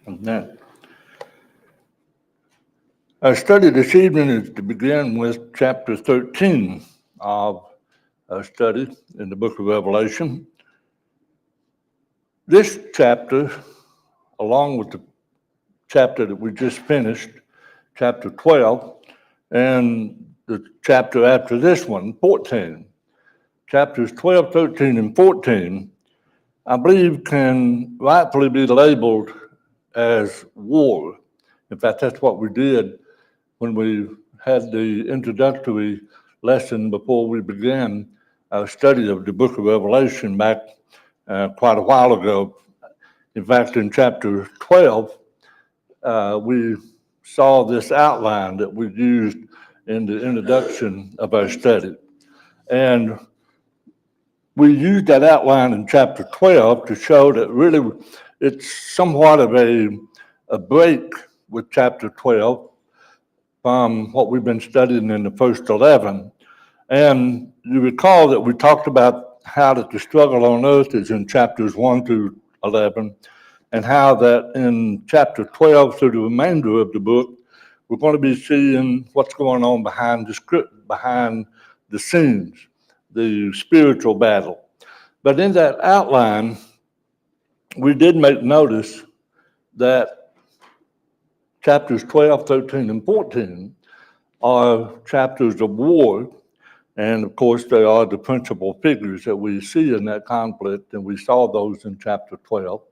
Amen. Our study this evening is to begin with chapter 13 of our study in the book of Revelation. This chapter, along with the chapter that we just finished, chapter 12, and the chapter after this one, 14, chapters 12, 13, and 14, I believe can rightfully be labeled as war. In fact, that's what we did when we had the introductory lesson before we began our study of the book of Revelation back quite a while ago. In fact, in chapter 12, we saw this outline that we used in the introduction of our study. And we used that outline in chapter 12 to show that really it's somewhat of a break with chapter 12 from what we've been studying in the first 11. And you recall that we talked about how that the struggle on earth is in chapters 1 through 11, and how that in chapter 12 through the remainder of the book, we're going to be seeing what's going on behind the script, behind the scenes, the spiritual battle. But in that outline, we did make notice that chapters 12, 13, and 14 are chapters of war. And of course, they are the principal figures that we see in that conflict. And we saw those in chapter 12,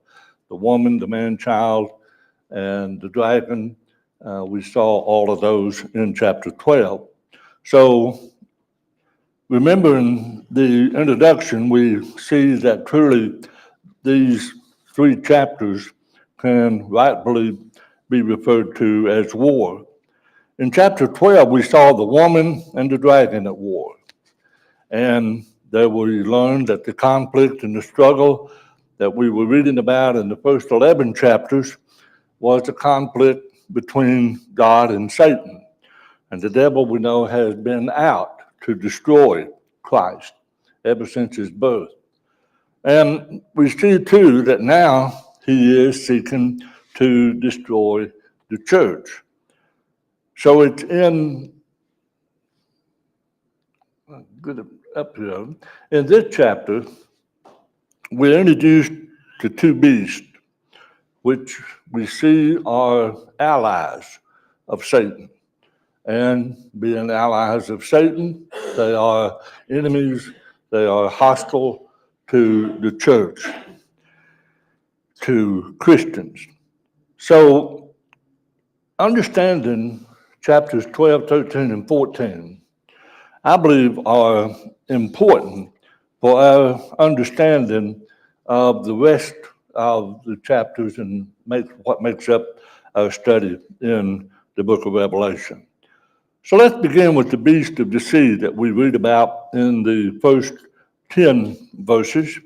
the woman, the man-child, and the dragon. We saw all of those in chapter 12. So remember in the introduction, we see that truly these three chapters can rightfully be referred to as war. In chapter 12, we saw the woman and the dragon at war. And there we learned that the conflict and the struggle that we were reading about in the first 11 chapters was a conflict between God and Satan. And the devil, we know, has been out to destroy Christ ever since his birth. And we see, too, that now he is seeking to destroy the church. So it's in this chapter, we're introduced to two beasts, which we see are allies of Satan. And being allies of Satan, they are enemies, they are hostile to the church, to Christians. So understanding chapters 12, 13, and 14, I believe are important for our understanding of the rest of the chapters and what makes up our study in the book of Revelation. So let's begin with the beast of the sea that we read about in the first 10 verses.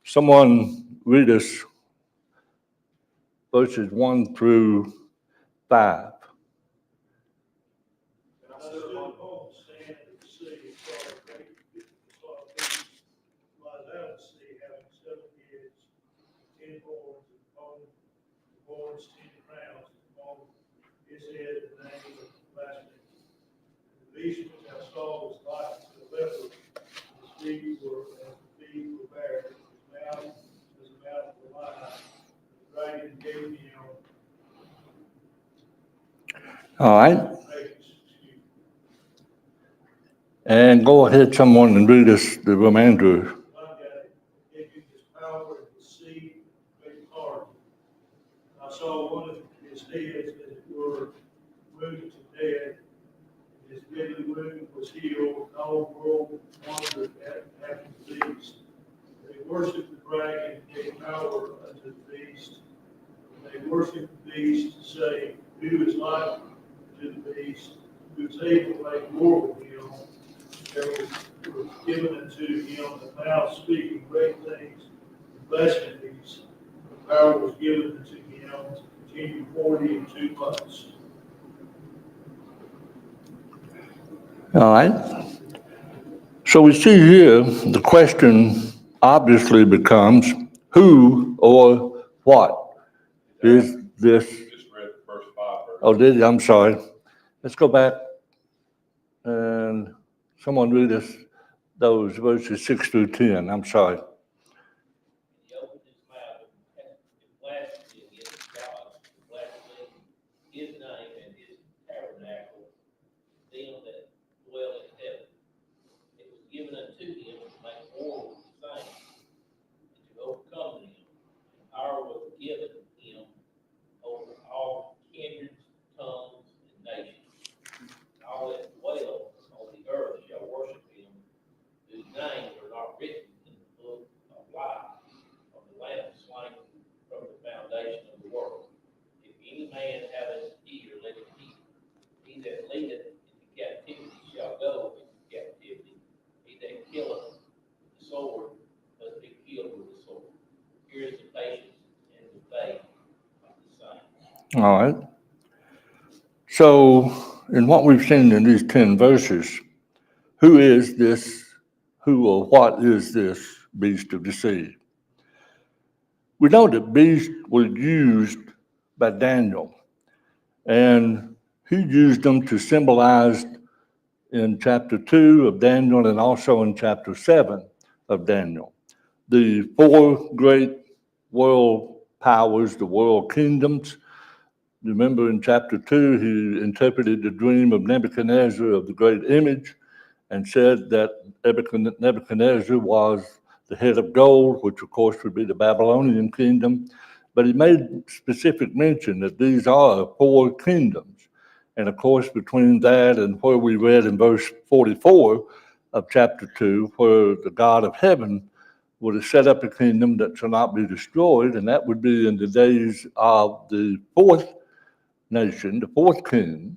Someone read us verses 1 through 5. The beast which I saw was like to the leopard, his feet were as the feet of a bear, his mouth as the mouth of a lion. The dragon gave him. All right. And go ahead, someone, and read us the remainder. Gave him his power and his seed, great authority. I saw one of his heads, as it were, wounded to death. His deadly wound was healed, and all the world wondered after the beast. They worshipped the dragon and gave power unto the beast. They worshipped the beast, saying, who is like to the beast, who is able to make war with him? There was given unto him the mouth speaking great things and blasphemies. The power was given unto him to continue 42 months. All right. So we see here the question obviously becomes who or what is this. Just read the first 5 verses. Oh, did you? I'm sorry. Let's go back and someone read us those verses 6 through 10. I'm sorry. He opened his mouth and blasphemed against God, blasphemed his name and his tabernacle, them that dwell in heaven. It was given unto him to make war with the saints, and to overcome them. And power was given him over all kindreds, tongues, and nations. And all that dwell on the earth shall worship him, whose names are not written in the book of life of the Lamb slain from the foundation of the world. If any man have an ear, let him hear. He that leadeth into captivity shall go into captivity. He that killeth with the sword must be killed with the sword. Here is the patience and the faith of the saints. All right. So, in what we've seen in these 10 verses, who is this, who or what is this beast of the sea? We know that beast was used by Daniel, and he used them to symbolize in chapter 2 of Daniel and also in chapter 7 of Daniel. The 4 great world powers, the world kingdoms. Remember in chapter 2, he interpreted the dream of Nebuchadnezzar of the great image and said that Nebuchadnezzar was the head of gold, which of course would be the Babylonian kingdom. But he made specific mention that these are 4 kingdoms. And of course, between that and where we read in verse 44 of chapter 2, where the God of heaven would have set up a kingdom that shall not be destroyed, and that would be in the days of the 4th nation, the 4th king,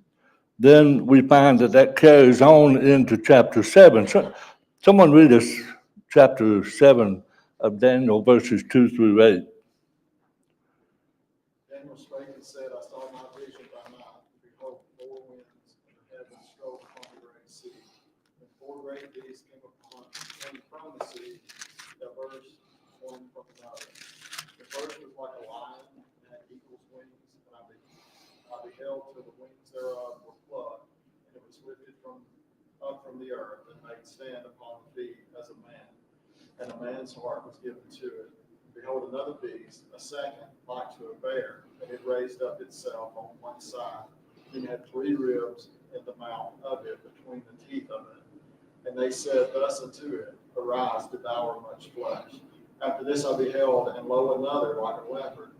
then we find that that carries on into chapter 7. So, someone read us chapter 7 of Daniel, verses 2 through 8. Daniel spake and said, I saw my vision by night, and behold, 4 winds, and the heavens strode upon the great sea. And 4 great beasts came from the sea, diverse one from another. The first was like a lion, and had eagle's wings, and I beheld till the wings thereof were plucked, and it was lifted up from the earth, and made stand upon the feet as a man. And a man's heart was given to it. Behold, another beast, a second, like to a bear, and it raised up itself on one side, and had 3 ribs in the mouth of it, between the teeth of it. And they said thus unto it, Arise, devour much flesh. After this I beheld, and lo, another like a leopard,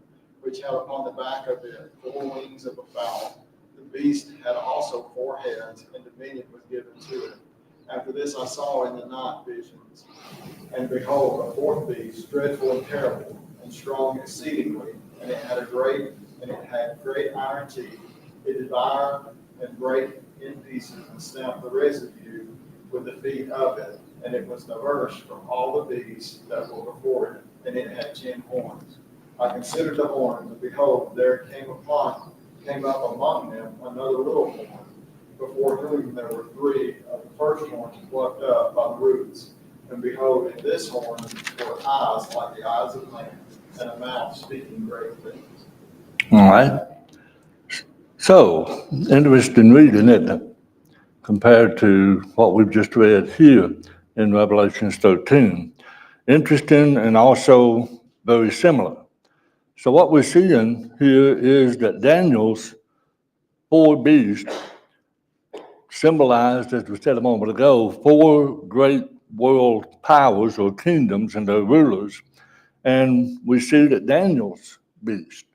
which had upon the back of it 4 wings of a fowl. The beast had also 4 heads, and dominion was given to it. After this I saw in the night visions, and behold, a 4th beast, dreadful and terrible, and strong exceedingly, and it had great iron teeth. It devoured and brake in pieces, and stamped the residue with the feet of it. And it was diverse from all the beasts that were before it, and it had 10 horns. I considered the horns, and behold, there came up among them another little horn, before whom there were 3 of the first horns plucked up by the roots. And behold, in this horn were eyes like the eyes of man, and a mouth speaking great things. All right. So, interesting reading, isn't it? Compared to what we've just read here in Revelation 13. Interesting and also very similar. So what we're seeing here is that Daniel's 4 beasts symbolized, as we said a moment ago, 4 great world powers or kingdoms and their rulers. And we see that Daniel's beast,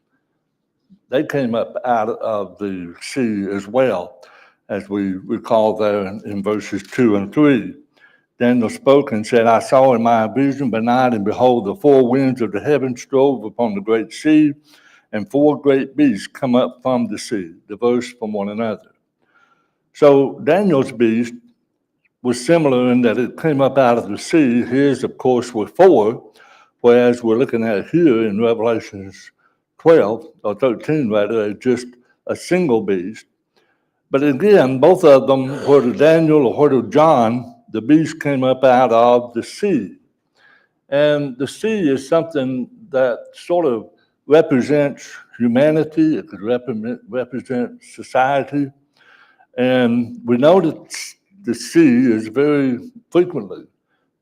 they came up out of the sea as well, as we recall there in verses 2 and 3. Daniel spoke and said, I saw in my vision by night, and behold, the 4 winds of the heaven strove upon the great sea, and 4 great beasts come up from the sea, diverse from one another. So Daniel's beast was similar in that it came up out of the sea. His, of course, were 4, whereas we're looking at here in Revelations 12, or 13 rather, just a single beast. But again, both of them, whether Daniel or whether John, the beast came up out of the sea. And the sea is something that sort of represents humanity, it could represent society. And we know that the sea is very frequently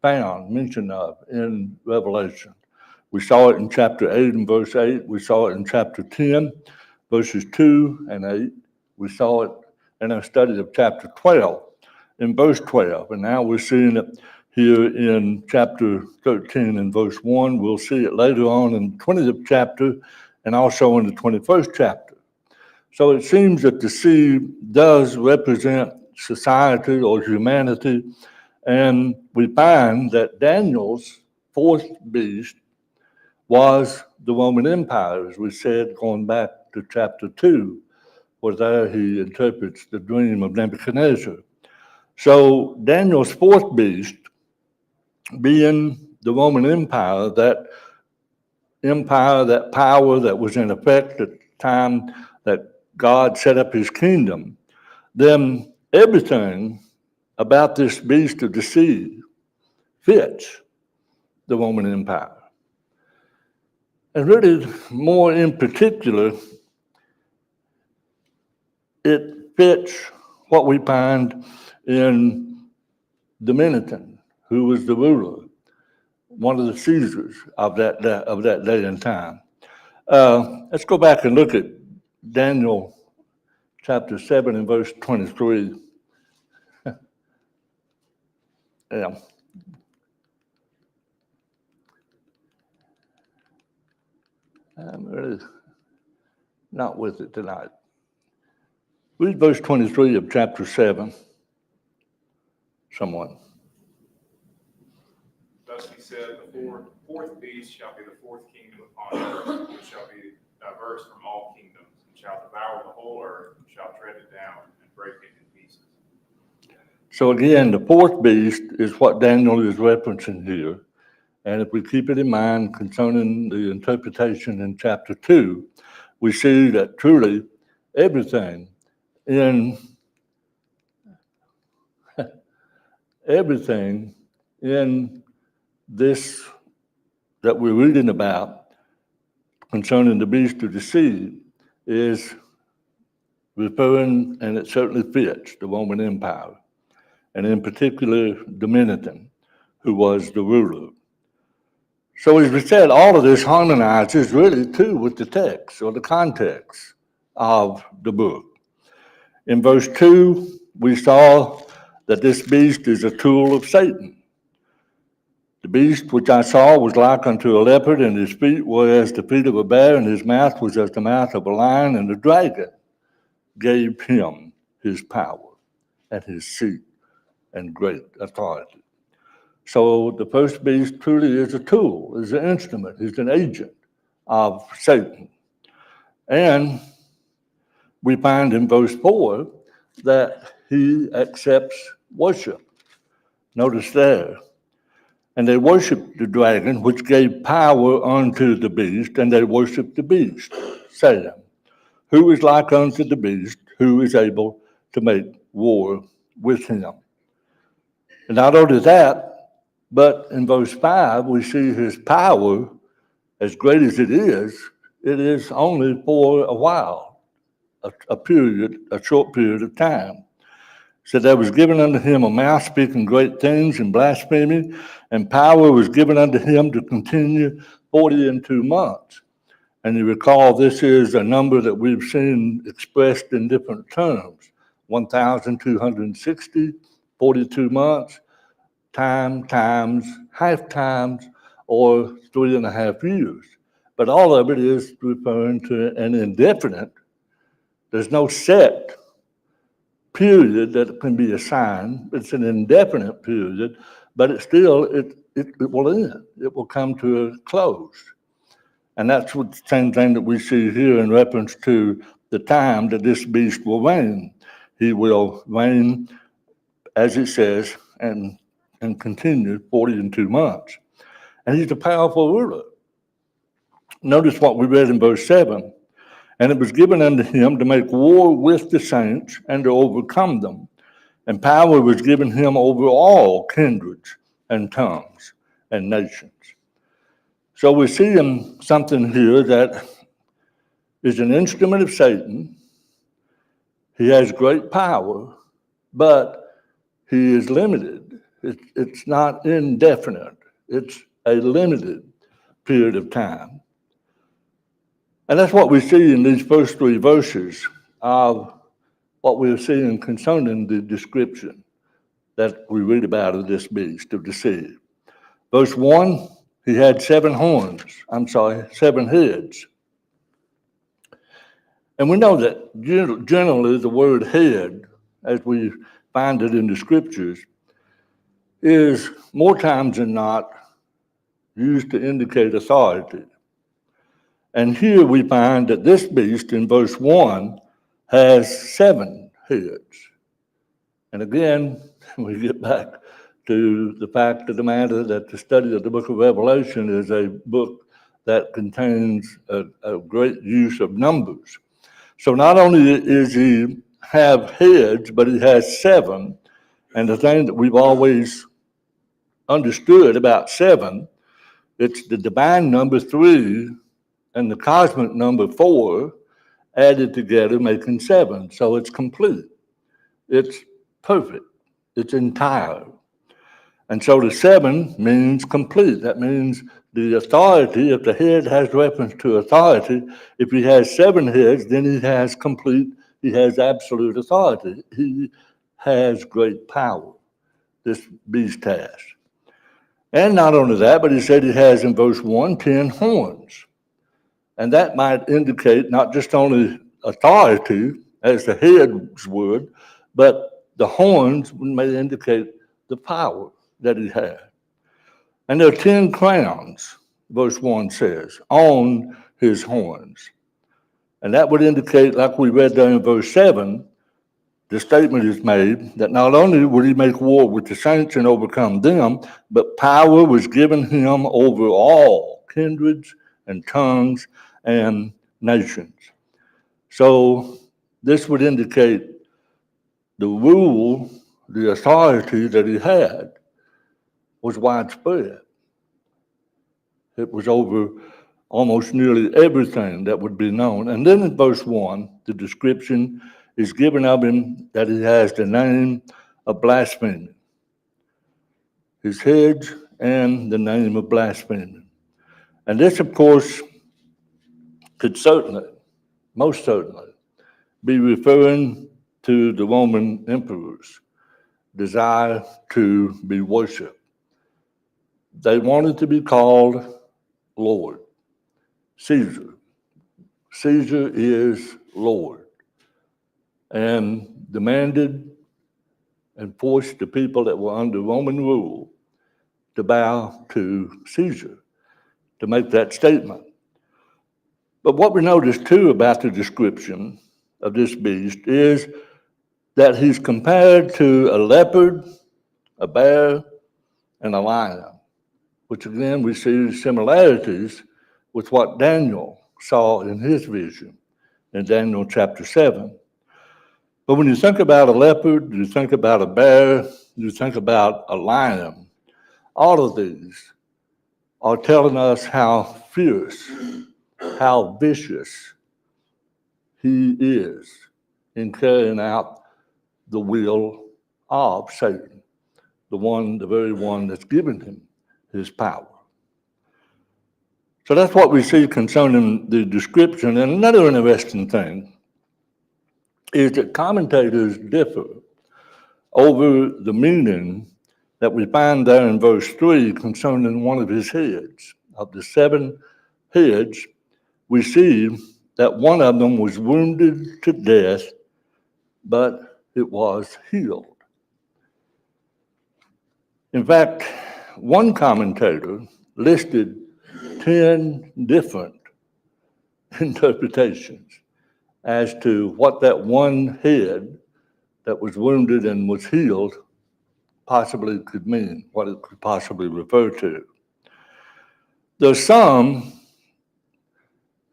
found, mentioned of in Revelation. We saw it in chapter 8 and verse 8. We saw it in chapter 10, verses 2 and 8. We saw it in our study of chapter 12, in verse 12. And now we're seeing it here in chapter 13 and verse 1. We'll see it later on in the 20th chapter and also in the 21st chapter. So it seems that the sea does represent society or humanity. And we find that Daniel's fourth beast was the Roman Empire, as we said, going back to chapter 2, where there he interprets the dream of Nebuchadnezzar. So Daniel's fourth beast, being the Roman Empire, that power that was in effect at the time that God set up his kingdom, then everything about this beast of the sea fits the Roman Empire. And really, more in particular, it fits what we find in Domitian, who was the ruler, one of the Caesars of that day and time. Let's go back and look at Daniel chapter 7 and verse 23. Yeah. I'm really not with it tonight. Read verse 23 of chapter 7. Someone. Thus he said, the fourth beast shall be the fourth kingdom upon earth, which shall be diverse from all kingdoms, and shall devour the whole earth, and shall tread it down, and break it in pieces. So again, the fourth beast is what Daniel is referencing here. And if we keep it in mind concerning the interpretation in chapter 2, we see that truly everything in this that we're reading about concerning the beast of the sea is referring, and it certainly fits, the Roman Empire, and in particular Domitian, who was the ruler. So as we said, all of this harmonizes really too with the text or the context of the book. In verse 2, we saw that this beast is a tool of Satan. The beast which I saw was like unto a leopard, and his feet were as the feet of a bear, and his mouth was as the mouth of a lion, and the dragon gave him his power and his seat and great authority. So the first beast truly is a tool, is an instrument, is an agent of Satan. And we find in verse 4 that he accepts worship. Notice there. And they worshiped the dragon, which gave power unto the beast, and they worshiped the beast, saying, who is like unto the beast, who is able to make war with him. And not only that, but in verse 5, we see his power, as great as it is only for a while, a short period of time. So there was given unto him a mouth speaking great things and blasphemy, and power was given unto him to continue 42 months. And you recall, this is a number that we've seen expressed in different terms: 1,260, 42 months, times, half times, or 3.5 years. But all of it is referring to an indefinite. There's no set period that can be assigned. It's an indefinite period, but it will end. It will come to a close. And that's what the same thing that we see here in reference to the time that this beast will reign. He will reign, as it says, and continue 42 months. And he's a powerful ruler. Notice what we read in verse 7. And it was given unto him to make war with the saints and to overcome them. And power was given him over all kindreds and tongues and nations. So we see something here that is an instrument of Satan. He has great power, but he is limited. It's not indefinite. It's a limited period of time. And that's what we see in these first three verses of what we're seeing concerning the description that we read about of this beast, of the sea. Verse 1, he had 7 heads. And we know that generally the word head, as we find it in the scriptures, is more times than not used to indicate authority. And here we find that this beast in verse 1 has 7 heads. And again, we get back to the fact of the matter that the study of the book of Revelation is a book that contains a great use of numbers. So not only is he have heads, but he has 7. And the thing that we've always understood about 7, it's the divine number 3 and the cosmic number 4 added together making 7. So it's complete. It's perfect. It's entire. And so the 7 means complete. That means the authority, if the head has reference to authority, if he has 7 heads, then he has complete, he has absolute authority. He has great power, this beast has. And not only that, but he said he has in verse 1, 10 horns. And that might indicate not just only authority, as the heads would, but the horns may indicate the power that he had. And there are 10 crowns, verse 1 says, on his horns. And that would indicate, like we read there in verse 7, the statement is made that not only would he make war with the saints and overcome them, but power was given him over all kindreds and tongues and nations. So this would indicate the rule, the authority that he had was widespread. It was over almost nearly everything that would be known. And then in verse 1, the description is given of him that he has the name of blasphemy. His head and the name of blasphemy. And this, of course, could certainly, most certainly, be referring to the Roman emperor's desire to be worshipped. They wanted to be called Lord. Caesar. Caesar is Lord. And demanded and forced the people that were under Roman rule to bow to Caesar, to make that statement. But what we notice too about the description of this beast is that he's compared to a leopard, a bear, and a lion, which again we see similarities with what Daniel saw in his vision in Daniel chapter 7. But when you think about a leopard, you think about a bear, you think about a lion, all of these are telling us how fierce, how vicious he is in carrying out the will of Satan, the very one that's given him his power. So that's what we see concerning the description. And another interesting thing is that commentators differ over the meaning that we find there in verse 3 concerning one of his heads. Of the 7 heads, we see that one of them was wounded to death, but it was healed. In fact, one commentator listed 10 different interpretations as to what that one head that was wounded and was healed possibly could mean, what it could possibly refer to. There's some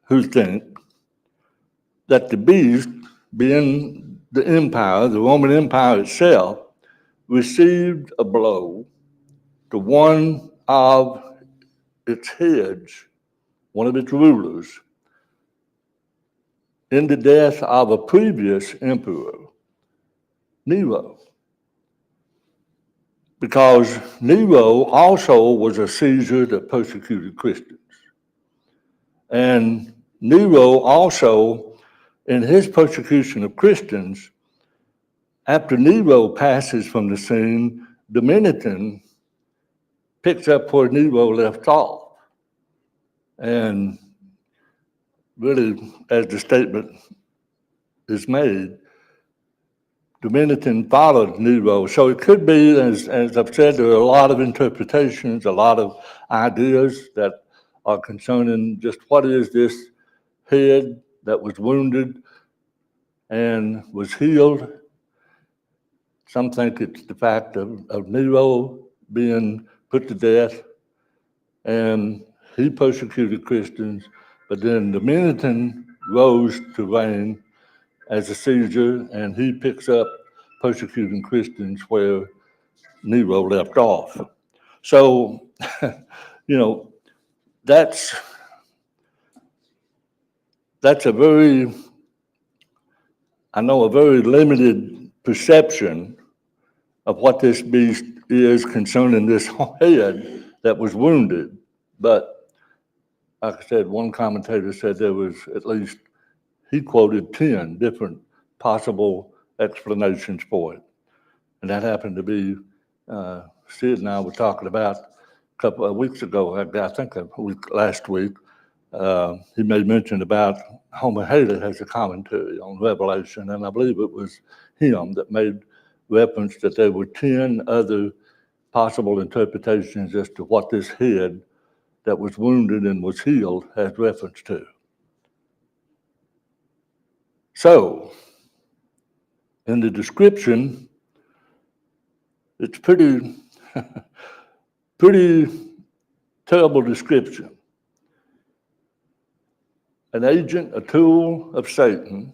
who think that the beast, being the empire, the Roman Empire itself, received a blow to one of its heads, one of its rulers, in the death of a previous emperor, Nero. Because Nero also was a Caesar that persecuted Christians. And Nero also, in his persecution of Christians, after Nero passes from the scene, Domitian picks up where Nero left off. And really, as the statement is made, Domitian followed Nero. So it could be, as I've said, there are a lot of interpretations, a lot of ideas that are concerning just what is this head that was wounded and was healed. Some think it's the fact of Nero being put to death, and he persecuted Christians, but then Domitian rose to reign as a Caesar, and he picks up persecuting Christians where Nero left off. So, that's a very limited perception of what this beast is concerning this head that was wounded. But like I said, one commentator said there was at least, he quoted 10 different possible explanations for it. And that happened to be, Sid and I were talking about a couple of weeks ago, I think last week, he made mention about Homer Haley has a commentary on Revelation, and I believe it was him that made reference that there were 10 other possible interpretations as to what this head that was wounded and was healed has reference to. So, in the description, it's pretty terrible description. An agent, a tool of Satan.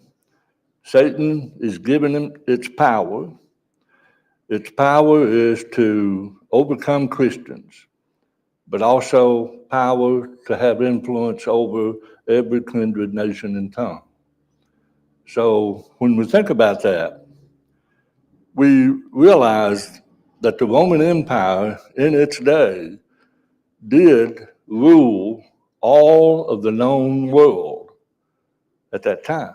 Satan is giving him its power. Its power is to overcome Christians, but also power to have influence over every kindred, nation, and tongue. So when we think about that, we realize that the Roman Empire in its day did rule all of the known world at that time.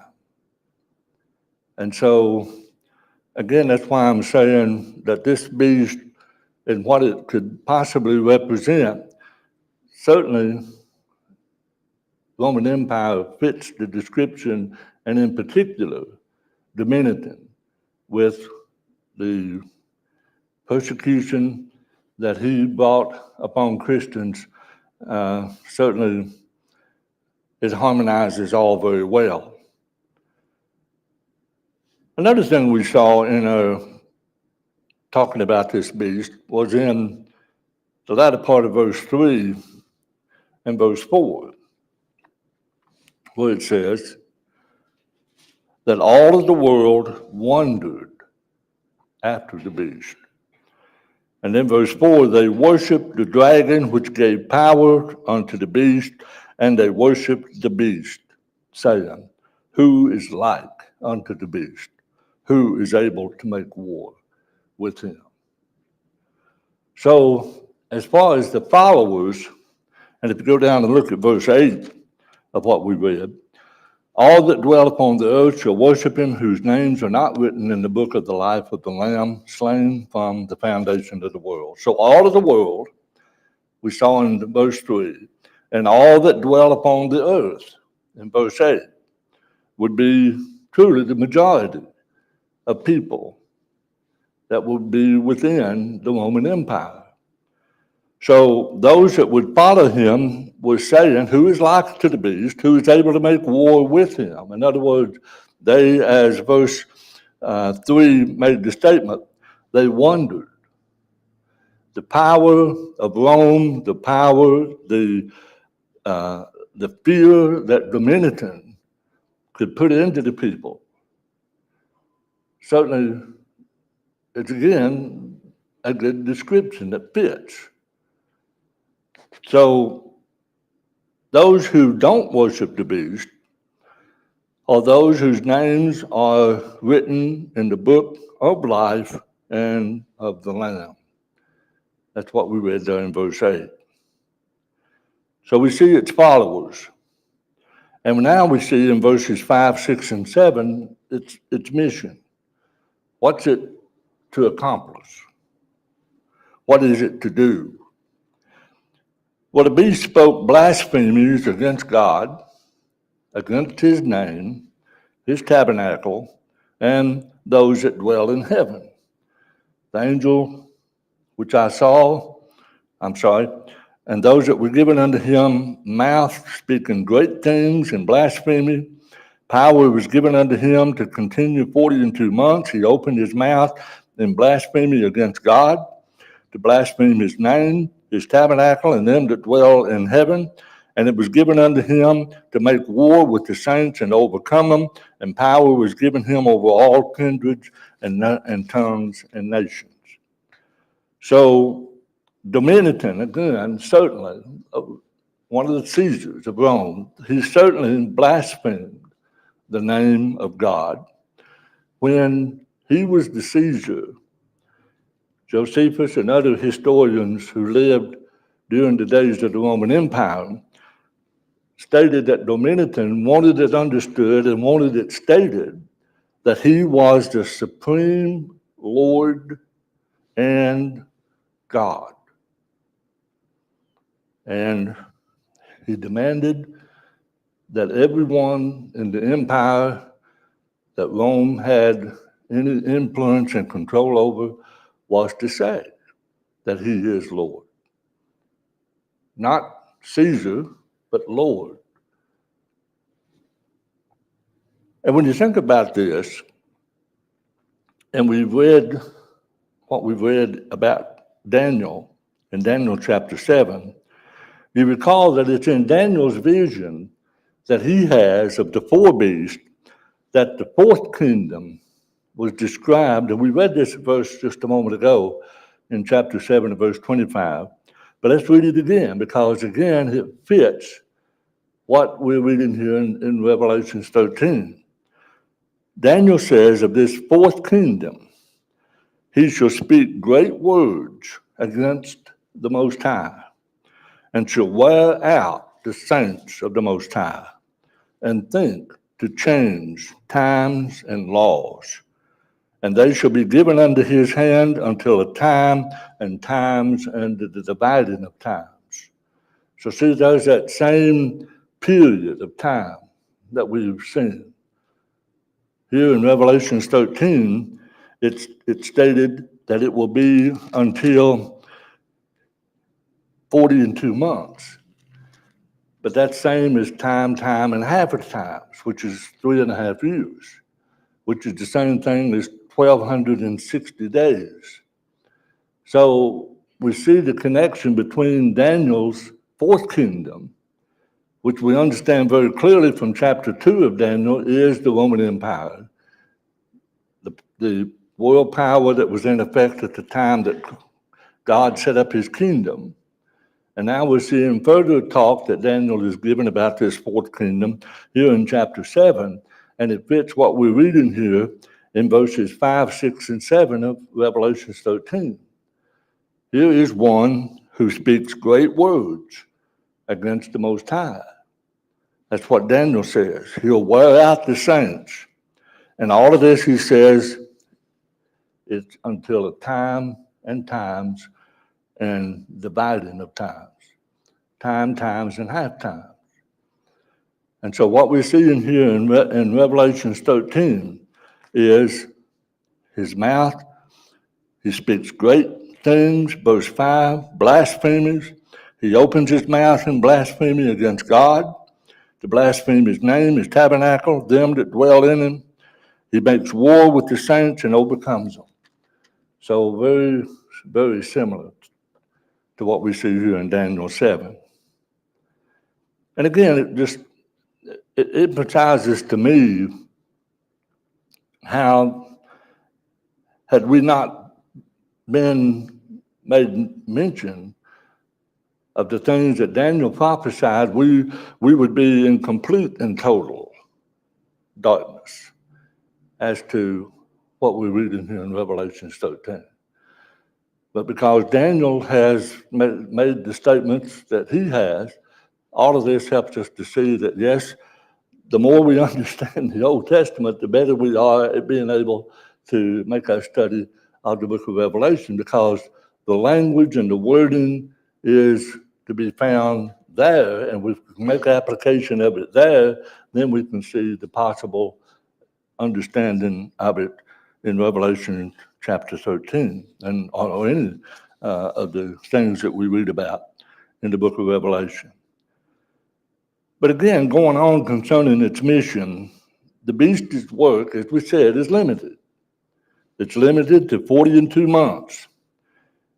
And so, again, that's why I'm saying that this beast and what it could possibly represent, certainly Roman Empire fits the description, and in particular, Domitian, with the persecution that he brought upon Christians. Certainly it harmonizes all very well. Another thing we saw in talking about this beast was in the latter part of verse 3 and verse 4, where it says that all of the world wondered after the beast. And then verse 4, they worshiped the dragon which gave power unto the beast, and they worshiped the beast, saying, who is like unto the beast? Who is able to make war with him? So as far as the followers, and if you go down and look at verse 8 of what we read, all that dwell upon the earth shall worship him, whose names are not written in the book of the life of the Lamb, slain from the foundation of the world. So all of the world, we saw in verse 3, and all that dwell upon the earth, in verse 8, would be truly the majority of people that would be within the Roman Empire. So those that would follow him were saying, who is like to the beast, who is able to make war with him? In other words, they, as verse 3 made the statement, they wondered. The power of Rome, the power, the fear that Domitian could put into the people. Certainly, it's again a good description that fits. So those who don't worship the beast are those whose names are written in the book of life and of the Lamb. That's what we read there in verse 8. So we see its followers. And now we see in verses 5, 6, and 7 its mission. What's it to accomplish? What is it to do? Well, the beast spoke blasphemies against God, against his name, his tabernacle, and those that dwell in heaven. The angel which I saw, and those that were given unto him mouth speaking great things and blasphemy. Power was given unto him to continue 42 months. He opened his mouth in blasphemy against God, to blaspheme his name, his tabernacle, and them that dwell in heaven. And it was given unto him to make war with the saints and overcome them. And power was given him over all kindreds and tongues and nations. So Domitian, again, certainly, one of the Caesars of Rome, he certainly blasphemed the name of God. When he was the Caesar, Josephus and other historians who lived during the days of the Roman Empire stated that Domitian wanted it understood and wanted it stated that he was the supreme Lord and God. And he demanded that everyone in the empire that Rome had any influence and control over was to say that he is Lord. Not Caesar, but Lord. And when you think about this, and we've read what we've read about Daniel in Daniel chapter 7, you recall that it's in Daniel's vision that he has of the four beasts that the fourth kingdom was described, and we read this verse just a moment ago in chapter 7, verse 25. But let's read it again, because again, it fits what we're reading here in Revelation 13. Daniel says of this fourth kingdom, he shall speak great words against the Most High, and shall wear out the saints of the Most High, and think to change times and laws. And they shall be given unto his hand until a time and times and the dividing of times. So see, there's that same period of time that we've seen. Here in Revelation 13, it's stated that it will be until 42 months. But that same is time, and half of times, which is 3.5 years, which is the same thing as 1,260 days. So we see the connection between Daniel's fourth kingdom, which we understand very clearly from chapter 2 of Daniel, is the Roman Empire, the world power that was in effect at the time that God set up his kingdom. And now we're seeing further talk that Daniel is given about this fourth kingdom here in chapter 7, and it fits what we're reading here in verses 5, 6, and 7 of Revelation 13. Here is one who speaks great words against the Most High. That's what Daniel says. He'll wear out the saints. And all of this, he says, is until a time and times and dividing of times. Time, times, and half times. And so what we're seeing here in Revelation 13 is his mouth, he speaks great things, verse 5, blasphemies. He opens his mouth in blasphemy against God, to blaspheme his name, his tabernacle, them that dwell in him. He makes war with the saints and overcomes them. So very, very similar to what we see here in Daniel 7. And again, it emphasizes to me how, had we not been made mention of the things that Daniel prophesied, we would be incomplete and total darkness as to what we're reading here in Revelation 13. But because Daniel has made the statements that he has, all of this helps us to see that, yes, the more we understand the Old Testament, the better we are at being able to make our study of the book of Revelation, because the language and the wording is to be found there, and we can make application of it there, then we can see the possible understanding of it in Revelation chapter 13, and or any of the things that we read about in the book of Revelation. But again, going on concerning its mission, the beast's work, as we said, is limited. It's limited to 40 and 2 months.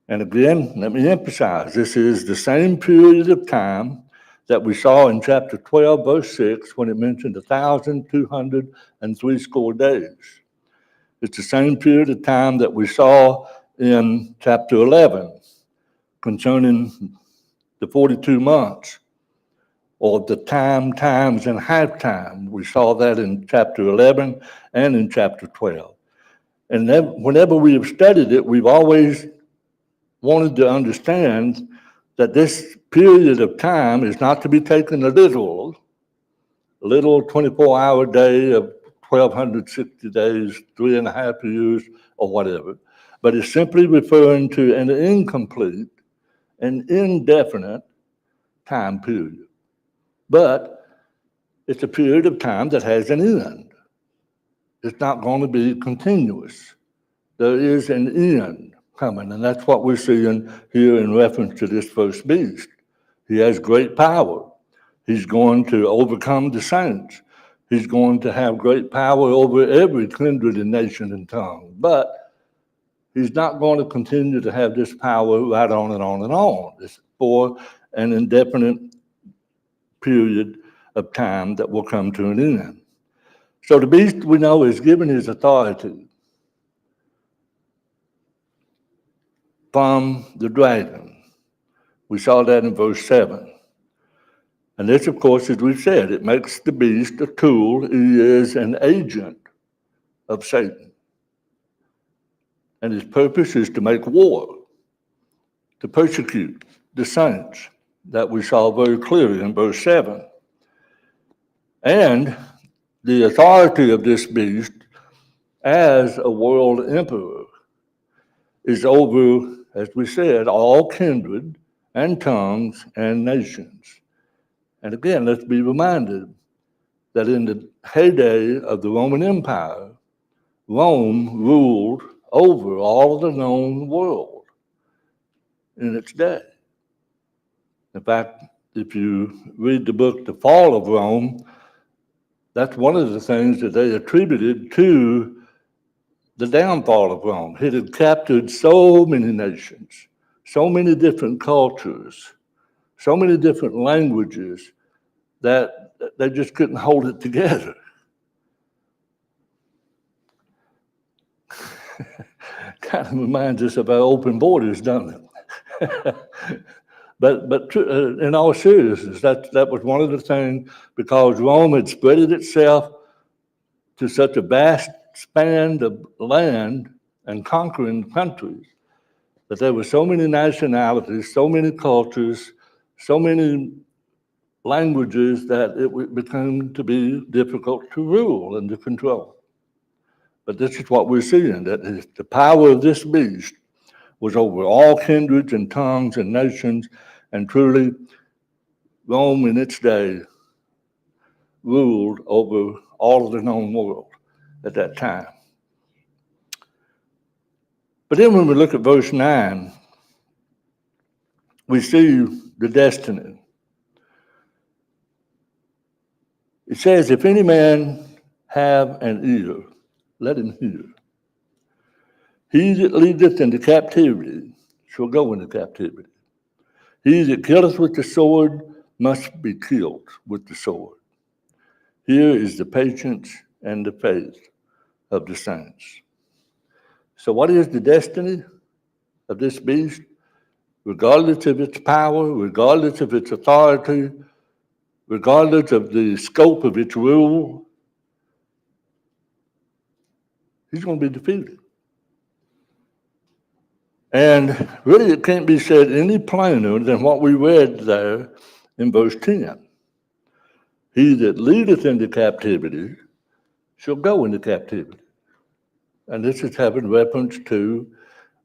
And again, let me emphasize, this is the same period of time that we saw in chapter 12, verse 6, when it mentioned 1,203 days. It's the same period of time that we saw in chapter 11 concerning the 42 months, or the times, and halftime. We saw that in chapter 11 and in chapter 12. And then whenever we have studied it, we've always wanted to understand that this period of time is not to be taken literal 24-hour day of 1,260 days, 3.5 years, or whatever, but it's simply referring to an incomplete and indefinite time period. But it's a period of time that has an end. It's not going to be continuous. There is an end coming, and that's what we're seeing here in reference to this first beast. He has great power. He's going to overcome the saints. He's going to have great power over every kindred and nation and tongue. But he's not going to continue to have this power right on and on and on. It's for an indefinite period of time that will come to an end. So the beast, we know, is given his authority from the dragon. We saw that in verse 7. And this, of course, as we've said, it makes the beast a tool. He is an agent of Satan. And his purpose is to make war, to persecute the saints, that we saw very clearly in verse 7. And the authority of this beast as a world emperor is over, as we said, all kindred and tongues and nations. And again, let's be reminded that in the heyday of the Roman Empire, Rome ruled over all of the known world in its day. In fact, if you read the book, The Fall of Rome, that's one of the things that they attributed to the downfall of Rome. It had captured so many nations, so many different cultures, so many different languages that they just couldn't hold it together. Kind of reminds us of our open borders, doesn't it? But in all seriousness, that was one of the things, because Rome had spread itself to such a vast span of land and conquering countries, that there were so many nationalities, so many cultures, so many languages, that it became to be difficult to rule and to control. But this is what we're seeing, that the power of this beast was over all kindreds and tongues and nations, and truly Rome in its day ruled over all of the known world at that time. But then when we look at verse 9, we see the destiny. It says, if any man have an ear, let him hear. He that leadeth into captivity shall go into captivity. He that killeth with the sword must be killed with the sword. Here is the patience and the faith of the saints. So what is the destiny of this beast? Regardless of its power, regardless of its authority, regardless of the scope of its rule, He's going to be defeated. And really, it can't be said any plainer than what we read there in verse 10. He that leadeth into captivity shall go into captivity. And this is having reference to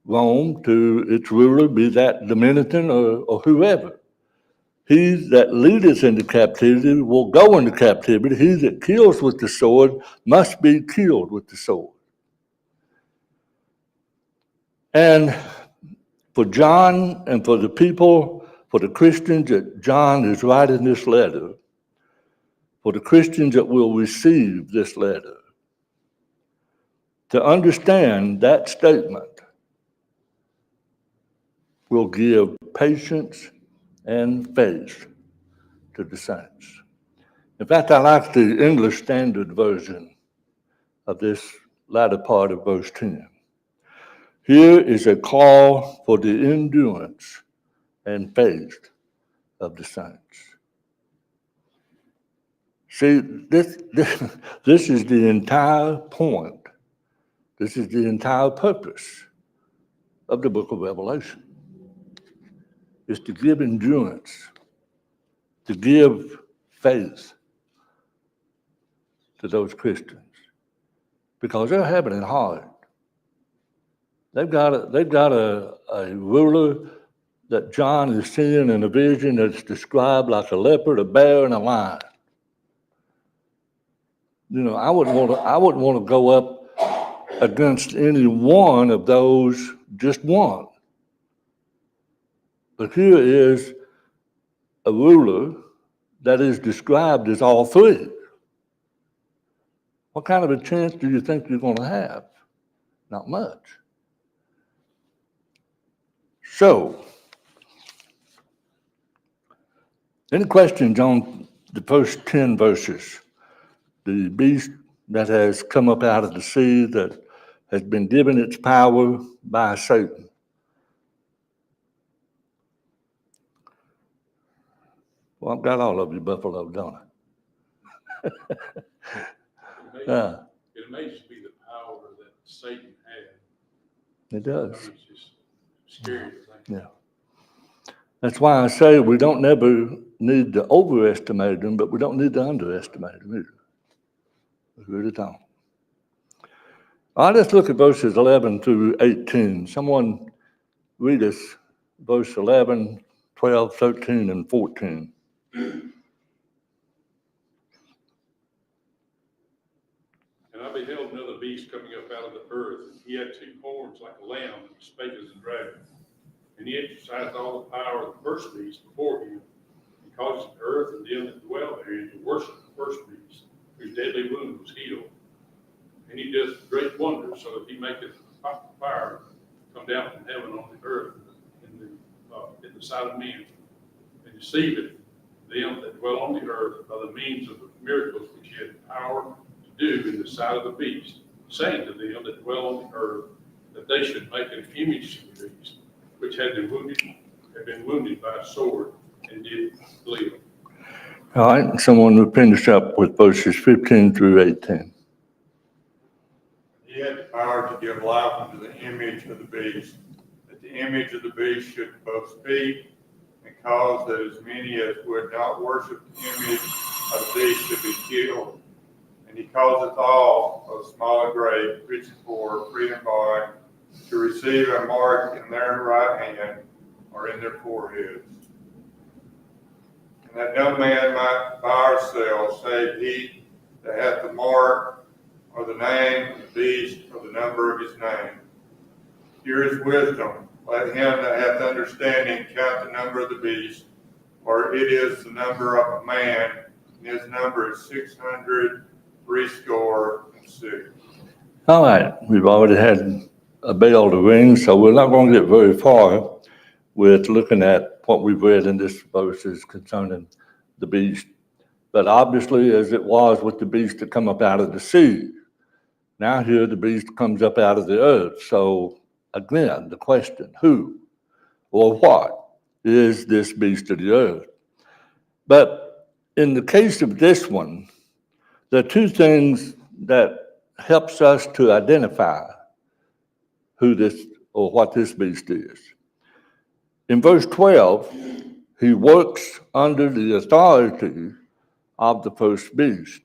Rome, to its ruler, be that Dominican or whoever. He that leadeth into captivity will go into captivity. He that kills with the sword must be killed with the sword. And for John and for the people, for the Christians that John is writing this letter, for the Christians that will receive this letter, to understand that statement will give patience and faith to the saints. In fact, I like the English Standard Version of this latter part of verse 10. Here is a call for the endurance and faith of the saints. See, this is the entire point. This is the entire purpose of the book of Revelation. Is to give endurance, to give faith to those Christians, because they're having it hard. They've got a ruler that John is seeing in a vision that's described like a leopard, a bear, and a lion. You know, I wouldn't want to go up against any one of those, just one. But here is a ruler that is described as all three. What kind of a chance do you think you're going to have? Not much. So, any questions on the first 10 verses? The beast that has come up out of the sea, that has been given its power by Satan. Well, I've got all of you Buffalo, don't I? It amazes me the power that Satan had. It does. It's just scary to think. Yeah. That's why I say we don't never need to overestimate them, but we don't need to underestimate them either. We really don't. All right, let's look at verses 11 through 18. Someone read us verse 11, 12, 13, and 14. And I beheld another beast coming up out of the earth. He had two horns like a lamb, and spake as a dragon. And he exercised all the power of the first beast before him, and caused the earth and them that dwell therein to worship the first beast, whose deadly wound was healed. And he doeth great wonders, so that he maketh fire come down from heaven on the earth in the sight of men, and deceiveth them that dwell on the earth by the means of the miracles which he had power to do in the sight of the beast, saying to them that dwell on the earth that they should make an image to the beast, which had been wounded by a sword, and did live. All right, someone will finish up with verses 15 through 18. He had the power to give life unto the image of the beast, that the image of the beast should both speak, and cause that as many as would not worship the image of the beast should be killed. And he causeth all, both small and great, rich and poor, free and bond, to receive a mark in their right hand or in their foreheads. And that no man might buy or sell, save he that hath the mark, or the name of the beast, or the number of his name. Here is wisdom. Let him that hath understanding count the number of the beast, for it is the number of a man, and his number is 666. All right, we've already had a bell to ring, so we're not going to get very far with looking at what we've read in this verses concerning the beast. But obviously, as it was with the beast that come up out of the sea, now here the beast comes up out of the earth. So again, the question, who or what is this beast of the earth? But in the case of this one, there are two things that helps us to identify who this or what this beast is. In verse 12, he works under the authority of the first beast.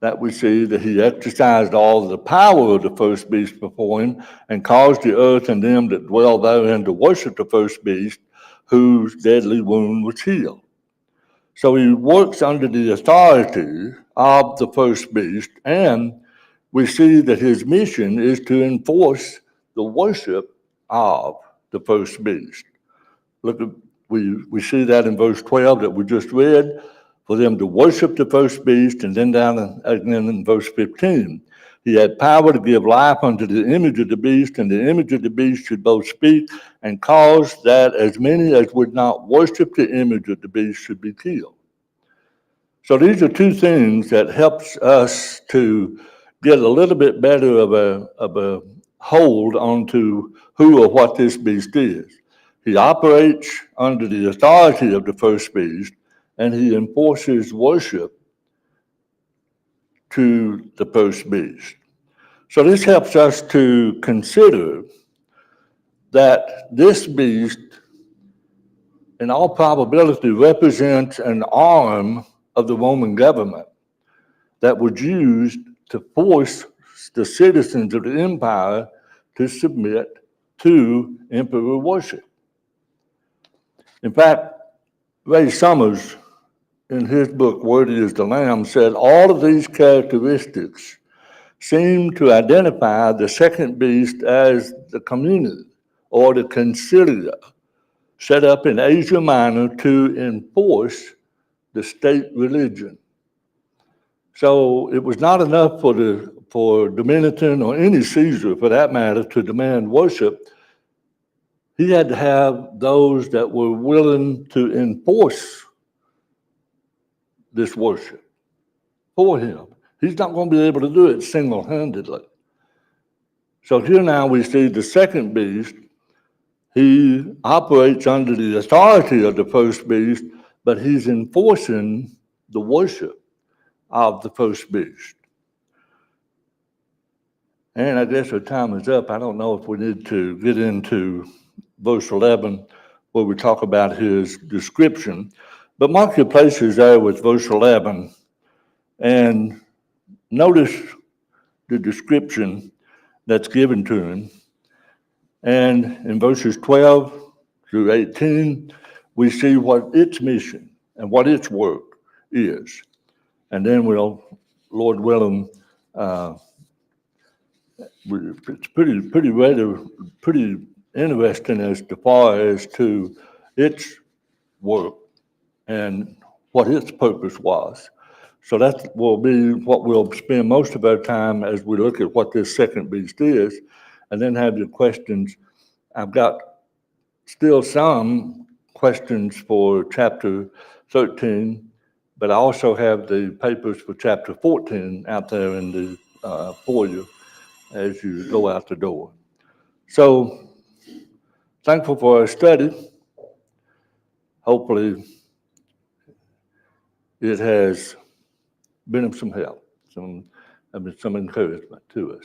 That we see that he exercised all the power of the first beast before him and caused the earth and them that dwell therein to worship the first beast, whose deadly wound was healed. So he works under the authority of the first beast, and we see that his mission is to enforce the worship of the first beast. Look, we see that in verse 12 that we just read, for them to worship the first beast, and then down again in verse 15, he had power to give life unto the image of the beast, and the image of the beast should both speak and cause that as many as would not worship the image of the beast should be killed. So these are two things that helps us to get a little bit better of a hold onto who or what this beast is. He operates under the authority of the first beast, and he enforces worship to the first beast. So this helps us to consider that this beast, in all probability, represents an arm of the Roman government that was used to force the citizens of the empire to submit to emperor worship. In fact, Ray Summers, in his book, Worthy is the Lamb, said all of these characteristics seem to identify the second beast as the community or the concilia set up in Asia Minor to enforce the state religion. So it was not enough for Domitian or any Caesar, for that matter, to demand worship. He had to have those that were willing to enforce this worship for him. He's not going to be able to do it single-handedly. So here now we see the second beast. He operates under the authority of the first beast, but he's enforcing the worship of the first beast. And I guess our time is up. I don't know if we need to get into verse 11 where we talk about his description, but mark your places there with verse 11 and notice the description that's given to him. And in verses 12 through 18, we see what its mission and what its work is. And then we'll, Lord willing, it's pretty interesting as far as to its work and what its purpose was. So that will be what we'll spend most of our time as we look at what this second beast is, and then have your questions. I've got still some questions for chapter 13, but I also have the papers for chapter 14 out there in the foyer as you go out the door. So thankful for our study. Hopefully it has been of some help, some encouragement to us.